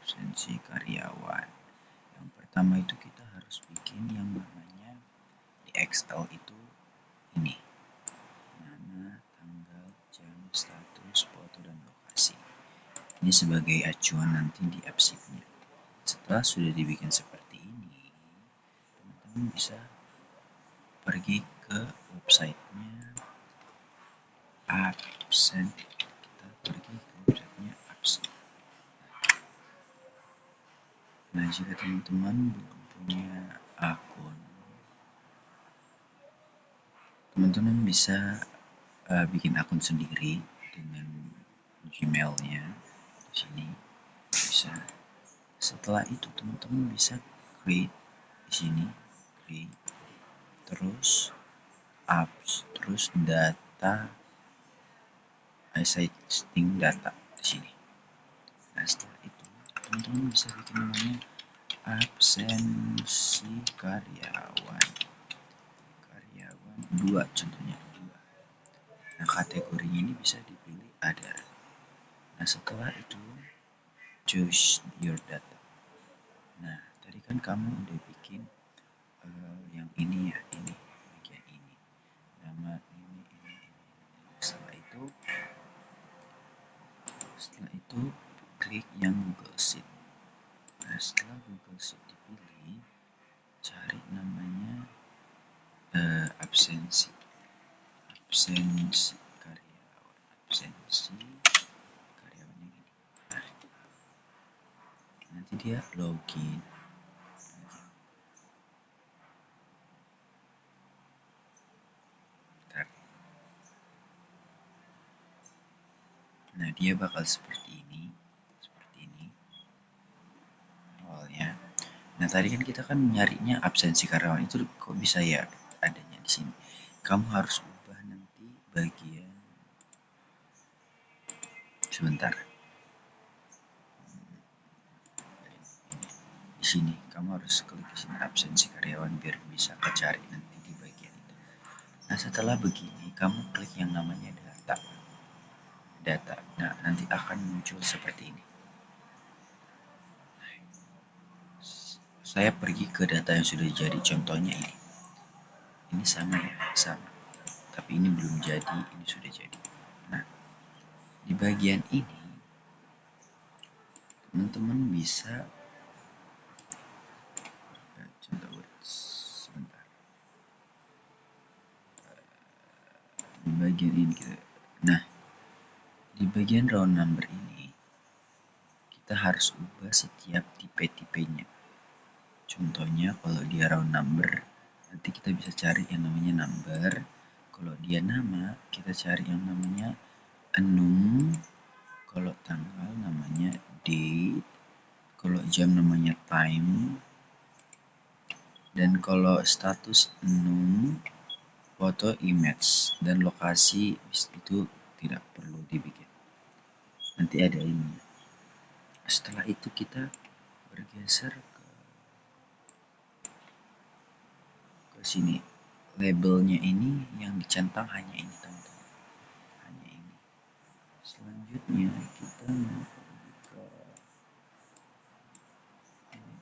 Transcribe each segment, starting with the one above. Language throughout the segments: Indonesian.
absensi karyawan. Yang pertama itu kita harus bikin yang namanya di Excel itu ini. Nama, tanggal, jam, status, foto, dan lokasi. Ini sebagai acuan nanti di arsipnya. Setelah sudah dibikin seperti ini, teman-teman bisa pergi ke websitenya absen. Kita pergi ke websitenya absen. Nah, jika teman-teman belum punya akun, teman-teman bisa bikin akun sendiri dengan Gmail-nya di sini bisa. Setelah itu teman-teman bisa create di sini, create, terus apps, terus data, setting data di sini. Nah, setelah itu teman-teman bisa bikin namanya absensi karyawan 2 contohnya 2. Nah, kategorinya ini bisa dipilih other. Nah, setelah itu choose your data. Nah, tadi kan kamu udah bikin yang ini ya, ini bagian ini, nama ini. Setelah itu klik yang Google Sheet. Nah, setelah Google Sheet dipilih, cari namanya absensi karyawan, absensi karyawan ini. Nah, nanti dia login. Nah, dia bakal seperti ini awalnya. Nah, tadi kan kita kan nyarinya absensi karyawan, itu kok bisa ya adanya di sini. Kamu harus ubah nanti bagian sebentar. Di sini kamu harus klik di sini absensi karyawan biar bisa kecari nanti di bagian itu. Nah, setelah begini kamu klik yang namanya data. Nah, nanti akan muncul seperti ini. Saya pergi ke data yang sudah jadi, contohnya ini sama ya, sama, tapi ini belum jadi, ini sudah jadi. Nah, di bagian ini teman-teman bisa sebentar, di bagian ini kita, nah di bagian round number ini kita harus ubah setiap tipe-tipenya. Contohnya kalau dia round number, nanti kita bisa cari yang namanya number. Kalau dia nama, kita cari yang namanya enum. Kalau tanggal namanya date. Kalau jam namanya time. Dan kalau status enum, foto image, dan lokasi itu tidak perlu dibikin. Nanti ada ini. Setelah itu kita bergeser ke sini. Labelnya ini yang dicentang hanya ini, teman-teman, hanya ini. Selanjutnya kita mau pergi ke ini.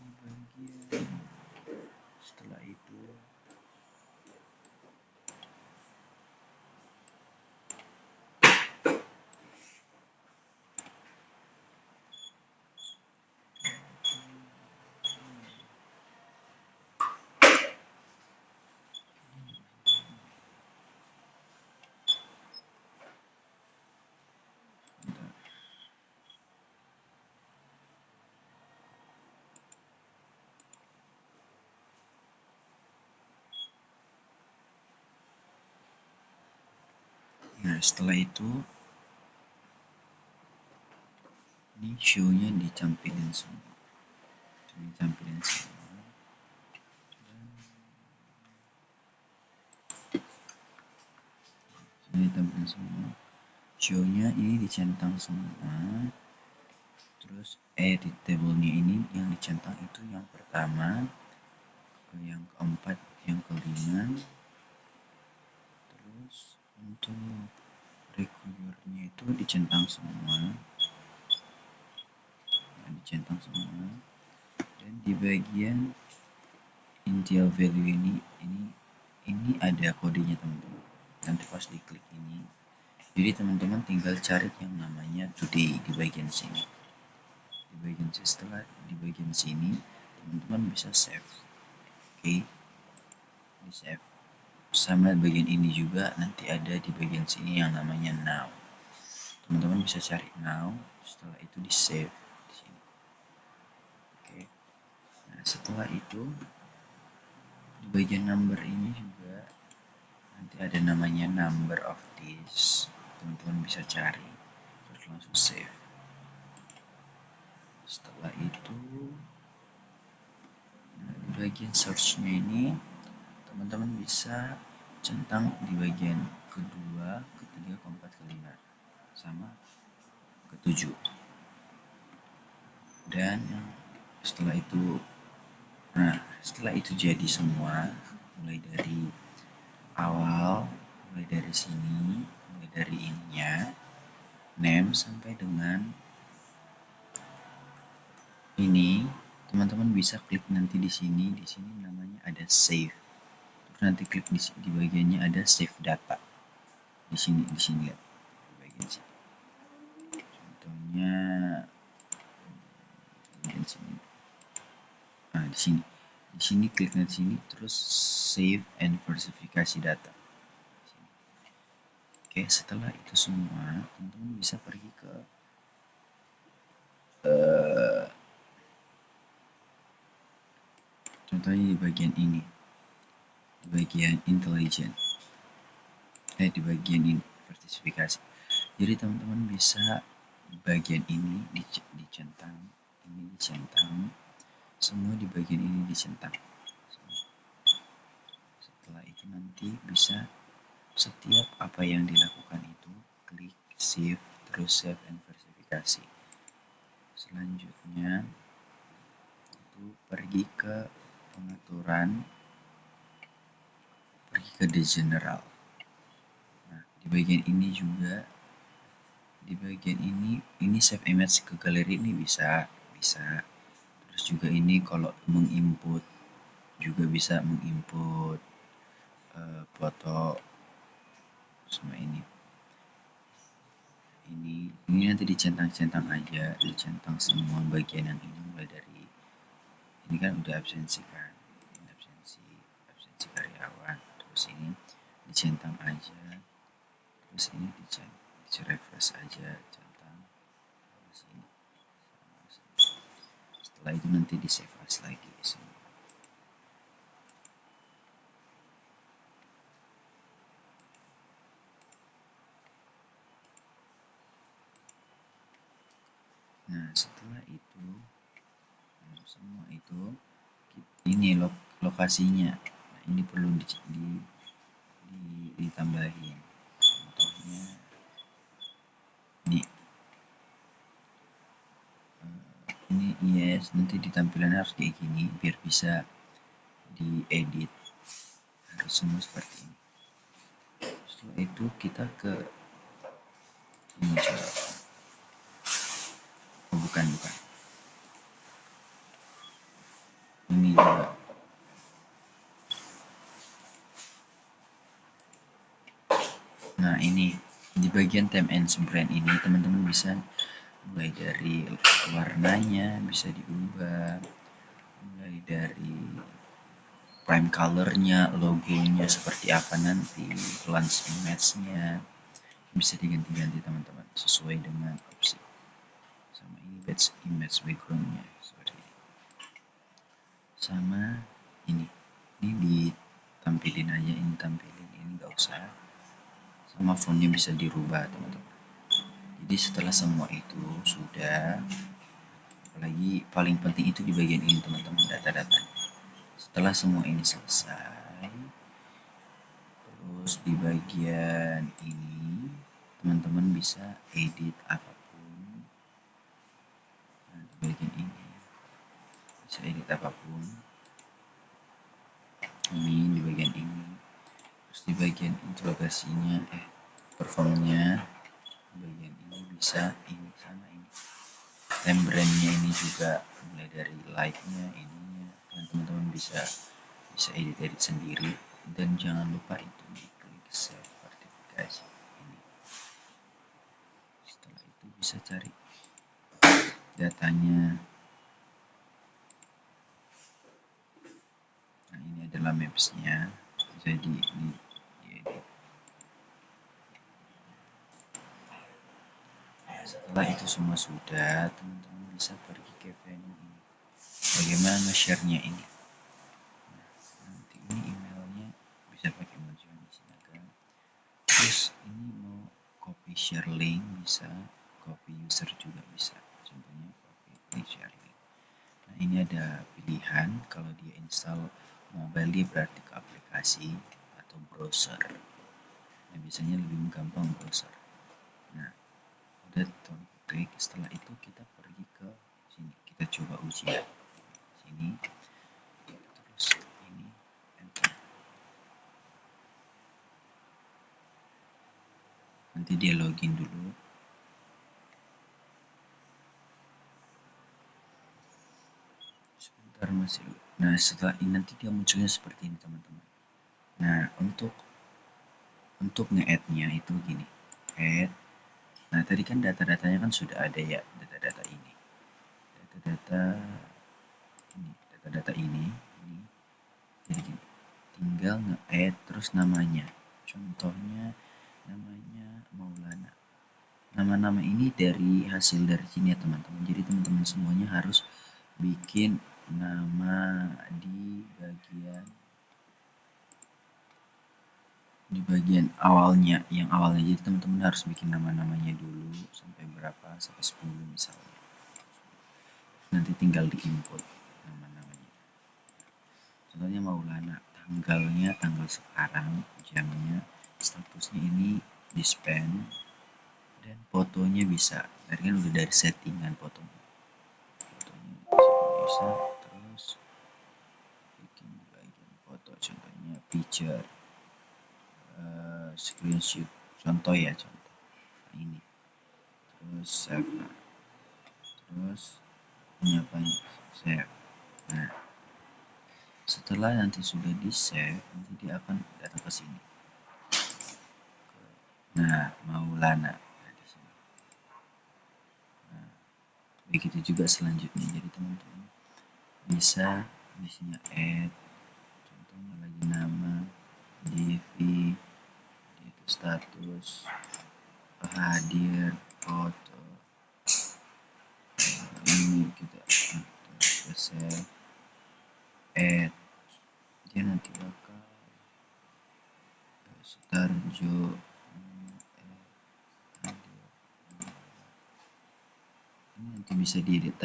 Di bagian setelah itu nah, setelah itu ini show-nya ditampilin semua. Ditampilin semua. Ditampilin semua. Show-nya ini dicentang semua. Terus edit table-nya ini yang dicentang itu yang pertama, yang keempat, yang kelima. Terus untuk require-nya itu dicentang semua, dan di bagian initial value ini ada kodenya teman-teman. Nanti pas diklik ini, jadi teman-teman tinggal cari yang namanya today di bagian sini. Setelah di bagian sini teman-teman bisa save. Oke, di save. Sama bagian ini juga nanti ada di bagian sini yang namanya now. Teman-teman bisa cari now, setelah itu di save di sini. Oke. Nah, setelah itu di bagian number ini juga nanti ada namanya number of this. Teman-teman bisa cari terus langsung save. Setelah itu di bagian search-nya ini teman-teman bisa centang di bagian kedua, ketiga, keempat, kelima, sama ketujuh. Dan setelah itu jadi semua, mulai dari awal, mulai dari sini, mulai dari ininya, name sampai dengan ini, teman-teman bisa klik nanti di sini namanya ada save. Terus nanti klik di bagiannya ada save data. Di sini lihat di bagian sini. Contohnya bagian sini. Nah, di sini klik di sini terus save and verifikasi data. Oke, setelah itu semua teman-teman bisa pergi ke contohnya di bagian ini, di bagian intelligent, di bagian ini verifikasi. Jadi teman-teman bisa di bagian ini dicentang, ini dicentang, semua di bagian ini dicentang. Setelah itu nanti bisa setiap apa yang dilakukan itu klik save, terus save and verifikasi. Selanjutnya itu pergi ke pengaturan, pergi ke the general. Nah, di bagian ini juga, di bagian ini save image ke galeri ini bisa. Terus juga ini kalau menginput juga bisa menginput foto sama ini nanti dicentang-centang aja, dicentang semua bagian yang ini, mulai dari ini kan udah absensi kan, ini absensi karyawan, terus ini dicentang aja, terus ini refresh aja, centang terus ini setelah itu nanti di save as lagi semua. Nah, setelah itu semua itu ini lokasinya. Nah, ini perlu ditambahin. Contohnya ini yes, nanti di tampilannya harus kayak gini biar bisa diedit, harus semua seperti ini. Setelah itu kita ke ini coba. Oh, bukan ini juga. Nah, ini di bagian time and brand ini teman-teman bisa mulai dari warnanya bisa diubah, mulai dari prime colornya, logonya seperti apa nanti, launch image-nya bisa diganti-ganti teman-teman sesuai dengan opsi. Sama ini image background-nya, sama ini ditampilin aja, ini tampilin, ini nggak usah. Sama fontnya bisa dirubah teman-teman. Jadi setelah semua itu sudah, apalagi paling penting itu di bagian ini teman-teman, data-datanya. Setelah semua ini selesai, terus di bagian ini teman-teman bisa edit apapun, edit apapun. Ini di bagian ini, terus di bagian interogasinya performnya bagian ini bisa ini sama ini. Tembrandnya ini juga mulai dari like-nya ininya, dan teman-teman bisa edit sendiri. Dan jangan lupa itu diklik save sertifikasi ini. Setelah itu bisa cari datanya. Nah, ini adalah maps-nya. Jadi ini diedit. Setelah itu semua sudah, teman-teman bisa pergi ke venue ini. Bagaimana share-nya ini? Nah, nanti ini emailnya bisa pakai Mojang silakan. Terus ini mau copy share link bisa, copy user juga bisa. Contohnya copy share link. Nah, ini ada pilihan kalau dia install mobile dia berarti ke aplikasi atau browser. Nah, biasanya lebih gampang browser. Nah, udah klik, setelah itu kita pergi ke sini, kita coba uji ya. Sini, terus ini enter. Nanti dia login dulu. Sebentar masih. Nah, setelah ini nanti dia munculnya seperti ini teman-teman. Nah, untuk nge-add-nya itu gini, add. Nah, tadi kan data-datanya kan sudah ada ya, data-data ini. Data-data ini. Jadi gini, tinggal nge-add terus namanya. Contohnya namanya Maulana. Nama-nama ini dari hasil dari sini ya teman-teman. Jadi teman-teman semuanya harus bikin nama di bagian awalnya, yang awalnya. Jadi teman-teman harus bikin nama-namanya dulu sampai berapa, sampai 10 misalnya. Nanti tinggal di input nama-namanya. Contohnya Maulana, tanggalnya tanggal sekarang, jamnya, statusnya ini dispen, dan fotonya bisa. Tadi kan udah dari settingan fotonya bisa, terus bikin di bagian foto, contohnya picture, screenshot, contoh ya, contoh nah, ini terus save. Nah, terus ini apa nih, save. Nah, setelah nanti sudah di save, nanti dia akan datang ke sini. Nah, Maulana. Nah, di sini. Nah, begitu juga selanjutnya. Jadi teman-teman bisa isinya add, contohnya lagi nama, DV, itu status, hadir, foto, ini kita save, add, dia nanti bakal Sutarjo, ini nanti bisa diedit.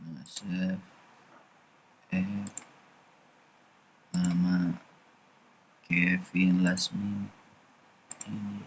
Nah, save, add, nama Kevin Lasmin, ini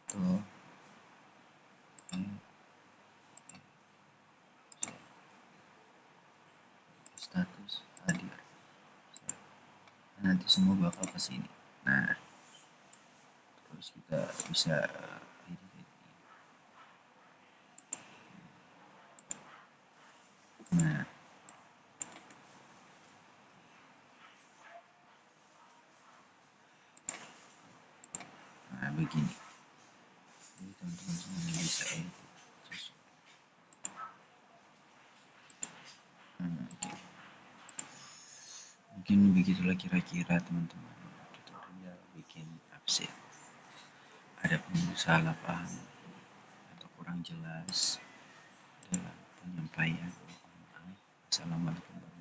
foto, status hadir. Nanti semua bakal ke sini. Nah, terus kita bisa edit. Nah, begini. Jadi teman-teman semuanya bisa edit. Mungkin begitulah kira-kira teman-teman tutorial bikin upset. Ada salah paham atau kurang jelas dalam penyampaian. Assalamualaikum.